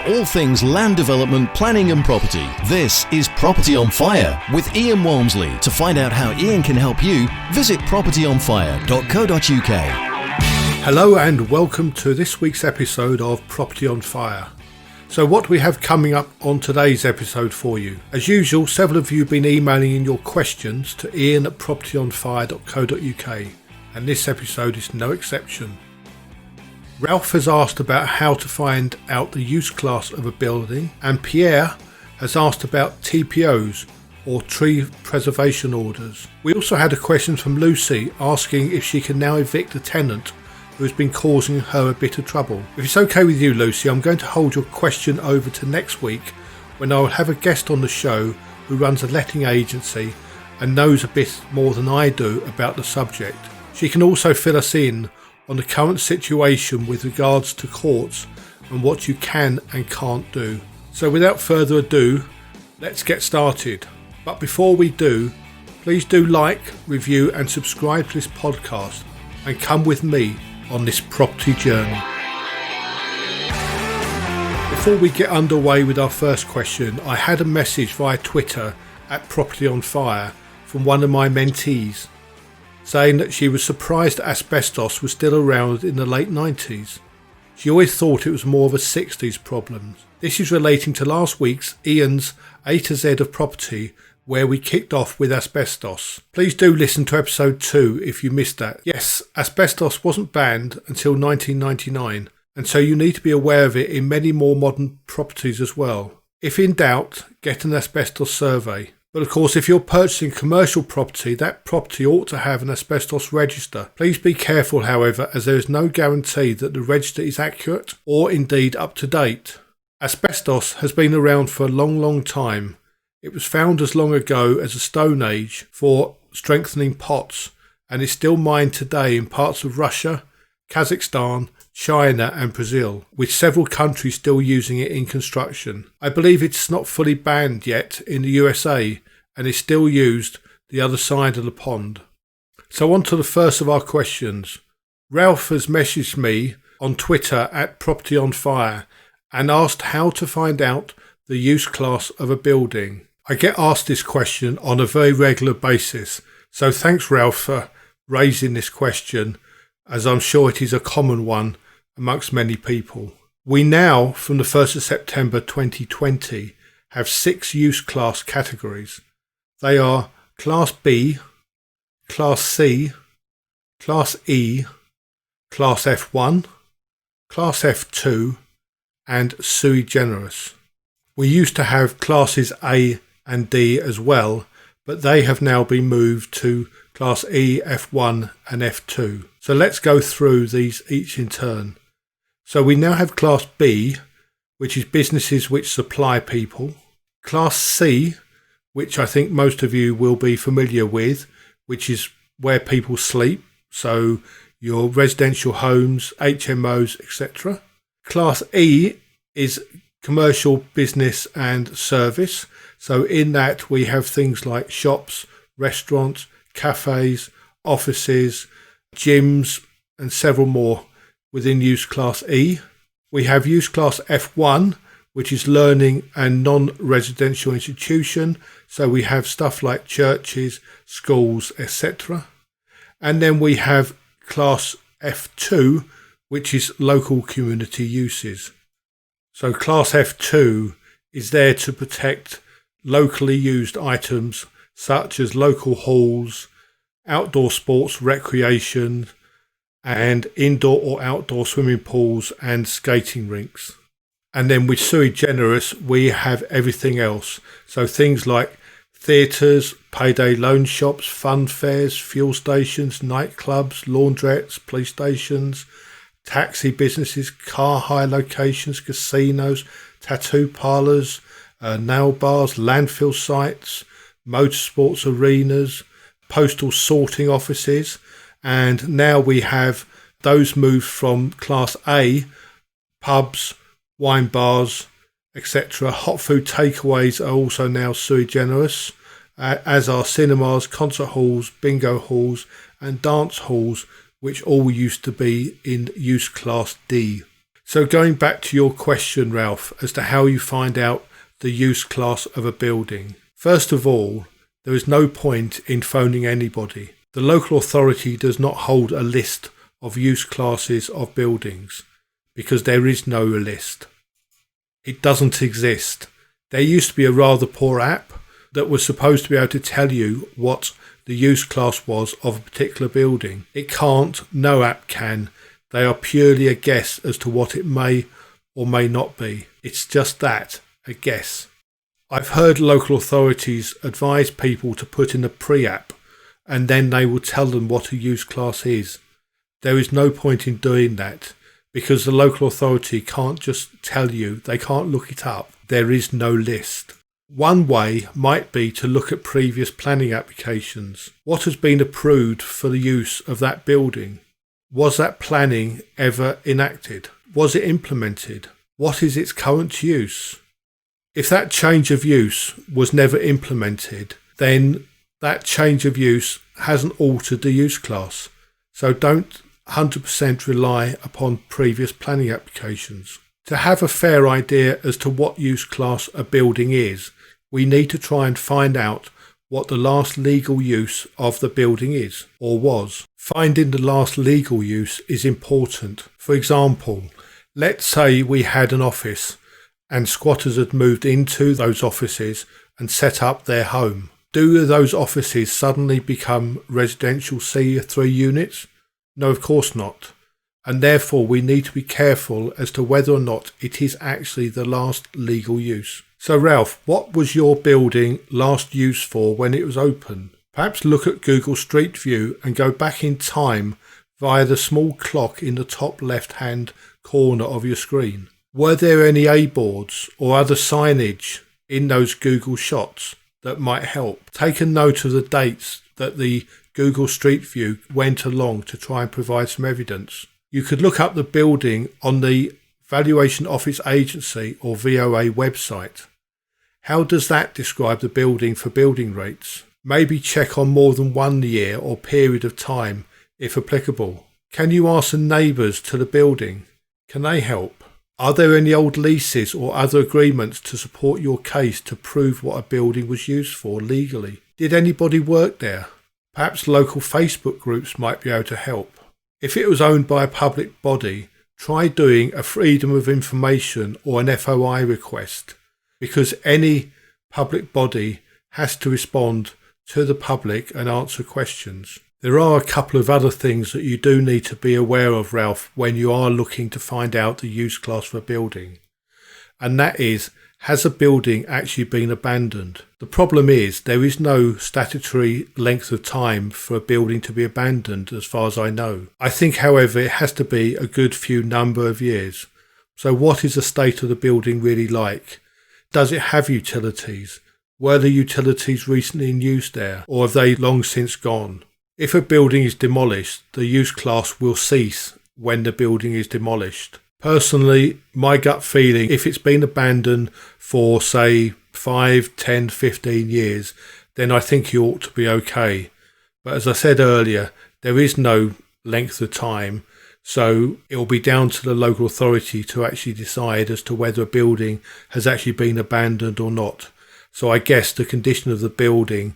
all things land development, planning and property. This is Property on Fire with Ian Walmsley. To find out how Ian can help you, visit propertyonfire.co.uk. Hello and welcome to this week's episode of Property on Fire. So what do we have coming up on today's episode for you? As usual, several of you have been emailing in your questions to ian@propertyonfire.co.uk, and this episode is no exception. Ralph has asked about how to find out the use class of a building, and Pierre has asked about TPOs or tree preservation orders. We also had a question from Lucy asking if she can now evict a tenant who has been causing her a bit of trouble. If it's okay with you, Lucy, I'm going to hold your question over to next week when I will have a guest on the show who runs a letting agency and knows a bit more than I do about the subject. She can also fill us in on the current situation with regards to courts and what you can and can't do. So without further ado, let's get started. But before we do, please do like, review and subscribe to this podcast and come with me on this property journey. Before we get underway with our first question, I had a message via Twitter at Property on Fire from one of my mentees, saying that she was surprised asbestos was still around in the late 90s. She always thought it was more of a 60s problem. This is relating to last week's Ian's A to Z of Property, where we kicked off with asbestos. Please do listen to episode 2 if you missed that. Yes, asbestos wasn't banned until 1999, and so you need to be aware of it in many more modern properties as well. If in doubt, get an asbestos survey. But of course, if you're purchasing commercial property, that property ought to have an asbestos register. Please be careful, however, as there is no guarantee that the register is accurate or indeed up to date. Asbestos has been around for a long time. It was found as long ago as the Stone Age for strengthening pots and is still mined today in parts of Russia, Kazakhstan, China and Brazil, with several countries still using it in construction. I believe it's not fully banned yet in the USA and is still used the other side of the pond. So on to the first of our questions. Ralph has messaged me on Twitter at Property on Fire and asked how to find out the use class of a building. I get asked this question on a very regular basis, so thanks Ralph for raising this question, as I'm sure it is a common one amongst many people. We now, from the 1st of September 2020, have 6 use class categories. They are Class B, Class C, Class E, Class F1, Class F2 and sui generis. We used to have Classes A and D as well, but they have now been moved to Class E, F1 and F2. So let's go through these each in turn. So we now have Class B, which is businesses which supply people. Class C, which I think most of you will be familiar with, which is where people sleep. So your residential homes, HMOs, etc. Class E is commercial business and service. So in that we have things like shops, restaurants, cafes, offices, gyms and several more within use class E. We have use class F1, which is learning and non-residential institution. So we have stuff like churches, schools, etc. And then we have class F2, which is local community uses. So class F2 is there to protect locally used items such as local halls, outdoor sports, recreation, and indoor or outdoor swimming pools and skating rinks. And then with sui generis, we have everything else. So things like theatres, payday loan shops, fun fairs, fuel stations, nightclubs, laundrettes, police stations, taxi businesses, car hire locations, casinos, tattoo parlours, nail bars, landfill sites, motorsports arenas, postal sorting offices, and now we have those moved from Class A, pubs, wine bars, etc. Hot food takeaways are also now sui generis, as are cinemas, concert halls, bingo halls and dance halls, which all used to be in use Class D. So going back to your question, Ralph, as to how you find out the use class of a building. First of all, there is no point in phoning anybody. The local authority does not hold a list of use classes of buildings because there is no list. It doesn't exist. There used to be a rather poor app that was supposed to be able to tell you what the use class was of a particular building. It can't, no app can. They are purely a guess as to what it may or may not be. It's just that, a guess. I've heard local authorities advise people to put in a pre-app and then they will tell them what a use class is. There is no point in doing that because the local authority can't just tell you, they can't look it up. There is no list. One way might be to look at previous planning applications. What has been approved for the use of that building? Was that planning ever enacted? Was it implemented? What is its current use? If that change of use was never implemented, then that change of use hasn't altered the use class. So don't 100% rely upon previous planning applications. To have a fair idea as to what use class a building is, we need to try and find out what the last legal use of the building is or was. Finding the last legal use is important. For example, let's say we had an office and squatters had moved into those offices and set up their home. Do those offices suddenly become residential C3 units? No, of course not. And therefore we need to be careful as to whether or not it is actually the last legal use. So Ralph, what was your building last used for when it was open? Perhaps look at Google Street View and go back in time via the small clock in the top left-hand corner of your screen. Were there any A-boards or other signage in those Google shots that might help? Take a note of the dates that the Google Street View went along to try and provide some evidence. You could look up the building on the Valuation Office Agency or VOA website. How does that describe the building for building rates? Maybe check on more than 1 year or period of time if applicable. Can you ask the neighbours to the building? Can they help? Are there any old leases or other agreements to support your case to prove what a building was used for legally? Did anybody work there? Perhaps local Facebook groups might be able to help. If it was owned by a public body, try doing a Freedom of Information or an FOI request, because any public body has to respond to the public and answer questions. There are a couple of other things that you do need to be aware of, Ralph, when you are looking to find out the use class for a building. And that is, has a building actually been abandoned? The problem is there is no statutory length of time for a building to be abandoned as far as I know. I think, however, it has to be a good few number of years. So what is the state of the building really like? Does it have utilities? Were the utilities recently in use there, or have they long since gone? If a building is demolished, the use class will cease when the building is demolished. Personally, my gut feeling, if it's been abandoned for, say, 5, 10, 15 years, then I think you ought to be okay. But as I said earlier, there is no length of time, so it will be down to the local authority to actually decide as to whether a building has actually been abandoned or not. So I guess the condition of the building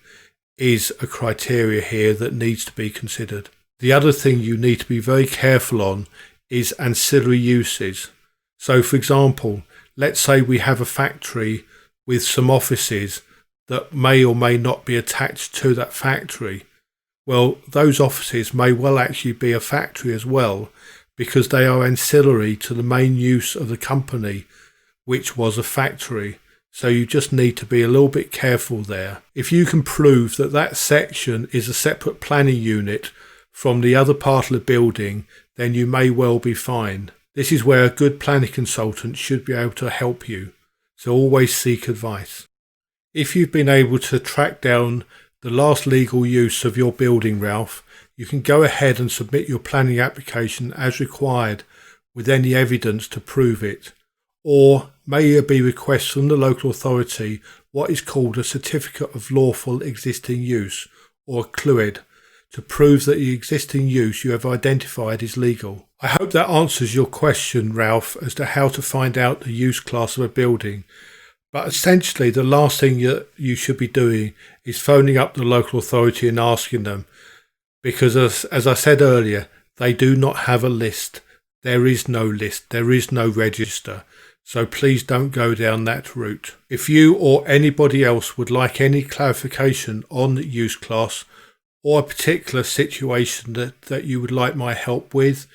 is a criteria here that needs to be considered. The other thing you need to be very careful on is ancillary uses. So for example, let's say we have a factory with some offices that may or may not be attached to that factory. Well, those offices may well actually be a factory as well, because they are ancillary to the main use of the company, which was a factory. So you just need to be a little bit careful there. If you can prove that that section is a separate planning unit from the other part of the building, then you may well be fine. This is where a good planning consultant should be able to help you. So always seek advice. If you've been able to track down the last legal use of your building, Ralph, you can go ahead and submit your planning application as required with any evidence to prove it. Or may there be requests from the local authority what is called a Certificate of Lawful Existing Use, or a CLUED, to prove that the existing use you have identified is legal. I hope that answers your question, Ralph, as to how to find out the use class of a building. But essentially, the last thing you should be doing is phoning up the local authority and asking them, because as I said earlier, they do not have a list. There is no list. There is no register. So please don't go down that route. If you or anybody else would like any clarification on the use class or a particular situation that you would like my help with,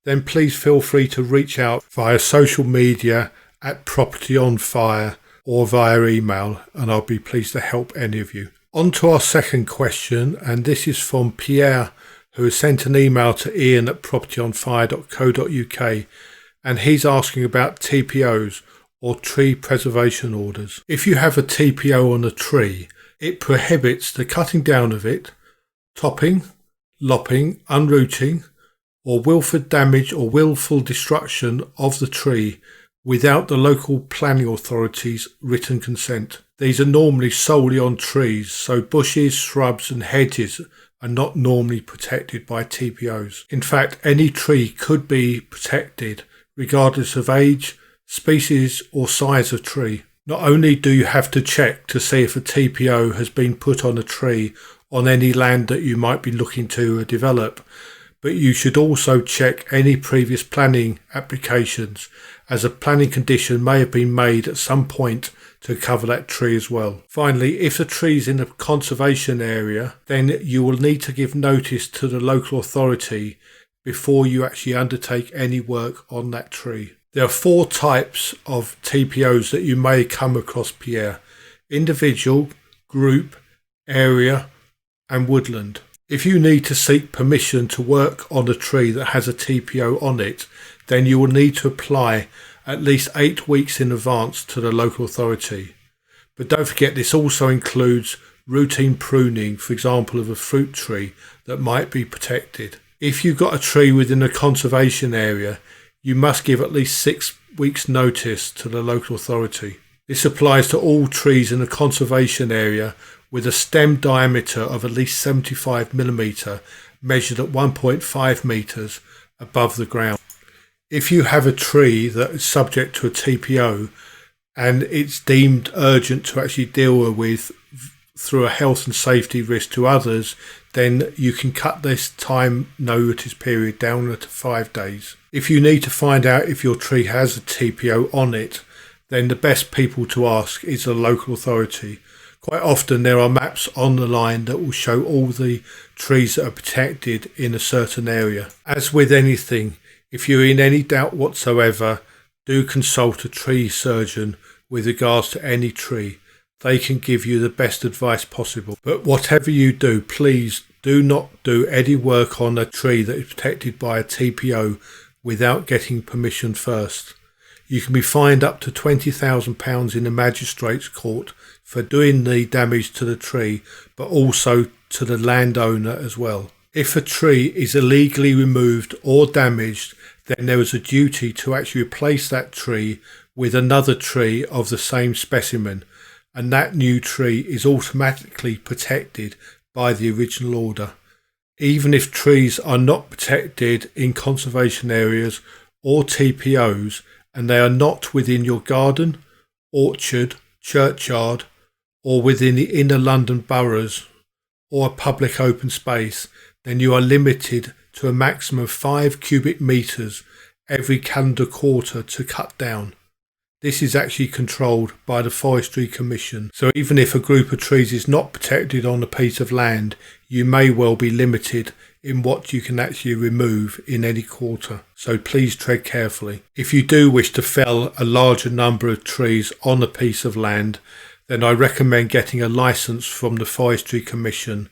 then please feel free to reach out via social media at Property on Fire or via email, and I'll be pleased to help any of you. On to our second question, and this is from Pierre, who has sent an email to Ian at propertyonfire.co.uk, and he's asking about TPOs, or tree preservation orders. If you have a TPO on a tree, it prohibits the cutting down of it, topping, lopping, unrooting, or willful damage or willful destruction of the tree without the local planning authority's written consent. These are normally solely on trees, so bushes, shrubs and hedges are not normally protected by TPOs. In fact, any tree could be protected regardless of age, species or size of tree. Not only do you have to check to see if a TPO has been put on a tree on any land that you might be looking to develop, but you should also check any previous planning applications, as a planning condition may have been made at some point to cover that tree as well. Finally, if the tree is in a conservation area, then you will need to give notice to the local authority before you actually undertake any work on that tree. There are 4 types of TPOs that you may come across, Pierre: individual, group, area and woodland. If you need to seek permission to work on a tree that has a TPO on it, then you will need to apply at least 8 weeks in advance to the local authority. But don't forget, this also includes routine pruning, for example, of a fruit tree that might be protected. If you've got a tree within a conservation area, you must give at least 6 weeks notice to the local authority. This applies to all trees in a conservation area with a stem diameter of at least 75mm, measured at 1.5 metres above the ground. If you have a tree that is subject to a TPO and it's deemed urgent to actually deal with through a health and safety risk to others, then you can cut this time notice period down to 5 days. If you need to find out if your tree has a TPO on it, then the best people to ask is a local authority. Quite often there are maps on the line that will show all the trees that are protected in a certain area. As with anything, if you're in any doubt whatsoever, do consult a tree surgeon with regards to any tree. They can give you the best advice possible. But whatever you do, please do not do any work on a tree that is protected by a TPO without getting permission first. You can be fined up to £20,000 in the magistrate's court for doing the damage to the tree, but also to the landowner as well. If a tree is illegally removed or damaged, then there is a duty to actually replace that tree with another tree of the same specimen, and that new tree is automatically protected by the original order. Even if trees are not protected in conservation areas or TPOs, and they are not within your garden, orchard, churchyard, or within the inner London boroughs or a public open space, then you are limited to a maximum of 5 cubic metres every calendar quarter to cut down. This is actually controlled by the Forestry Commission. So even if a group of trees is not protected on a piece of land, you may well be limited in what you can actually remove in any quarter. So please tread carefully. If you do wish to fell a larger number of trees on a piece of land, then I recommend getting a licence from the Forestry Commission,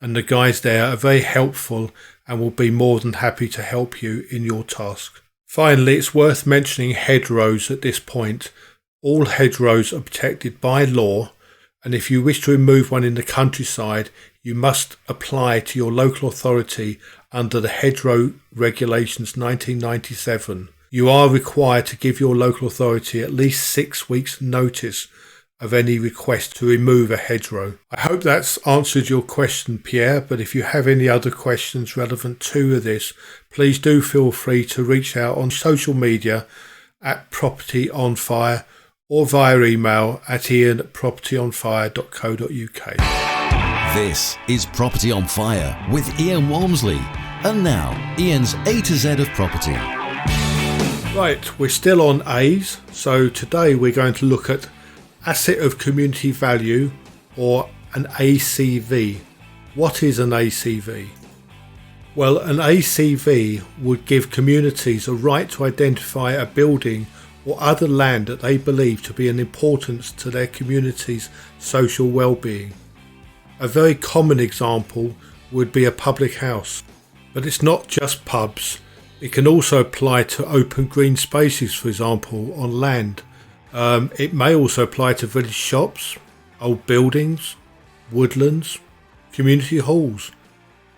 and the guys there are very helpful and will be more than happy to help you in your task. Finally, it's worth mentioning hedgerows at this point. All hedgerows are protected by law, and if you wish to remove one in the countryside, you must apply to your local authority under the Hedgerow Regulations 1997. You are required to give your local authority at least 6 weeks' notice of any request to remove a hedgerow. I hope that's answered your question, Pierre, but if you have any other questions relevant to this, please do feel free to reach out on social media at Property on Fire or via email at ian@propertyonfire.co.uk. This is Property on Fire with Ian Walmsley. And now, Ian's A to Z of property. Right, we're still on A's, so today we're going to look at Asset of Community Value, or an ACV. What is an ACV? Well, an ACV would give communities a right to identify a building or other land that they believe to be an importance to their community's social well-being. A very common example would be a public house. But it's not just pubs. It can also apply to open green spaces, for example, on land. It may also apply to village shops, old buildings, woodlands, community halls.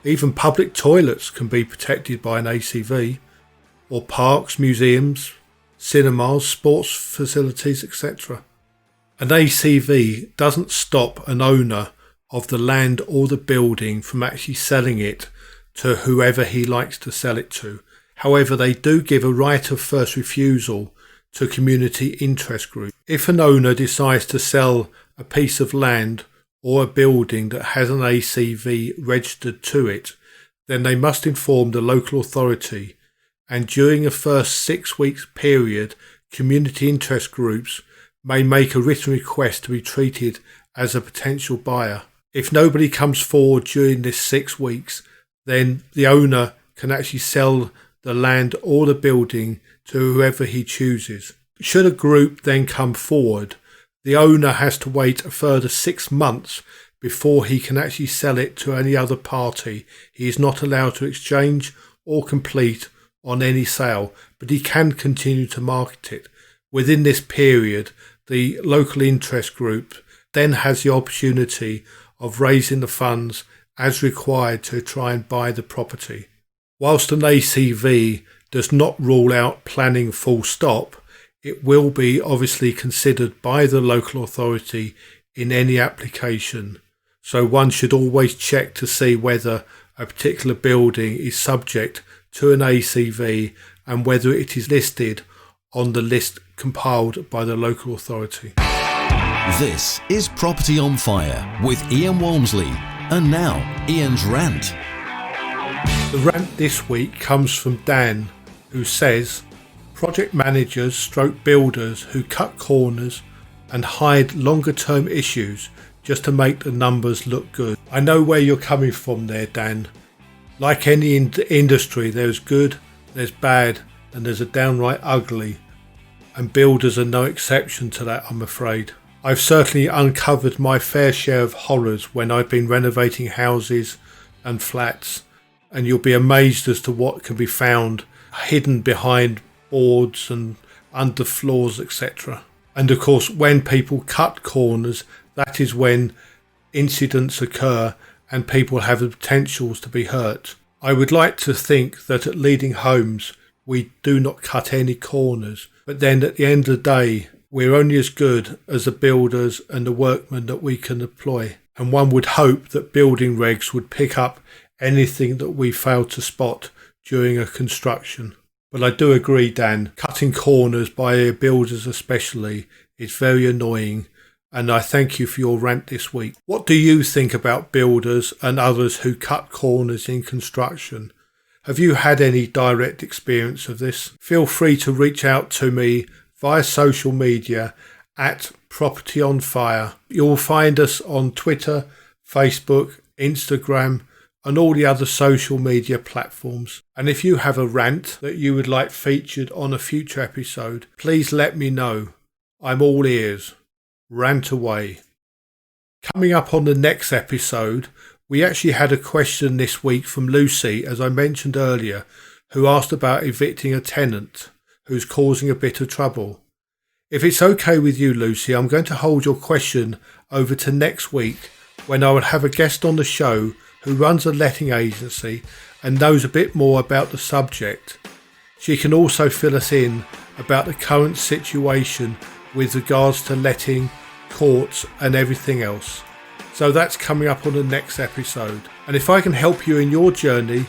Even public toilets can be protected by an ACV, or parks, museums, cinemas, sports facilities, etc. An ACV doesn't stop an owner of the land or the building from actually selling it to whoever he likes to sell it to. However, they do give a right of first refusal to community interest groups. If an owner decides to sell a piece of land or a building that has an ACV registered to it, then they must inform the local authority, and during a first 6 weeks period, community interest groups may make a written request to be treated as a potential buyer. If nobody comes forward during this 6 weeks, then the owner can actually sell the land or the building to whoever he chooses. Should a group then come forward, the owner has to wait a further 6 months before he can actually sell it to any other party. He is not allowed to exchange or complete on any sale, but he can continue to market it. Within this period, the local interest group then has the opportunity of raising the funds as required to try and buy the property. Whilst an ACV does not rule out planning full stop, it will be obviously considered by the local authority in any application. So one should always check to see whether a particular building is subject to an ACV and whether it is listed on the list compiled by the local authority. This is Property on Fire with Ian Walmsley. And now, Ian's rant. The rant this week comes from Dan, who says, project managers stroke builders who cut corners and hide longer term issues just to make the numbers look good. I know where you're coming from there, Dan. Like any industry, there's good, there's bad, and there's a downright ugly. And builders are no exception to that, I'm afraid. I've certainly uncovered my fair share of horrors when I've been renovating houses and flats, and you'll be amazed as to what can be found hidden behind boards and under floors, etc. And of course, when people cut corners, that is when incidents occur and people have the potentials to be hurt. I would like to think that at Leading Homes we do not cut any corners, but then at the end of the day, we're only as good as the builders and the workmen that we can employ. And one would hope that building regs would pick up anything that we fail to spot during a construction. But I do agree, Dan, cutting corners by builders especially is very annoying. And I thank you for your rant this week. What do you think about builders and others who cut corners in construction? Have you had any direct experience of this? Feel free to reach out to me via social media at Property on Fire. You'll find us on Twitter, Facebook, Instagram, and all the other social media platforms. And if you have a rant that you would like featured on a future episode, please let me know. I'm all ears. Rant away. Coming up on the next episode, we actually had a question this week from Lucy, as I mentioned earlier, who asked about evicting a tenant who's causing a bit of trouble. If it's okay with you, Lucy, I'm going to hold your question over to next week, when I will have a guest on the show who runs a letting agency and knows a bit more about the subject. She can also fill us in about the current situation with regards to letting courts and everything else. So that's coming up on the next episode. And if I can help you in your journey,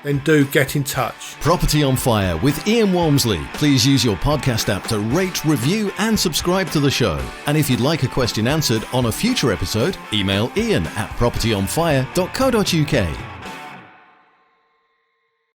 then do get in touch. Property on Fire with Ian Walmsley. Please use your podcast app to rate, review and subscribe to the show. And if you'd like a question answered on a future episode, email ian@propertyonfire.co.uk.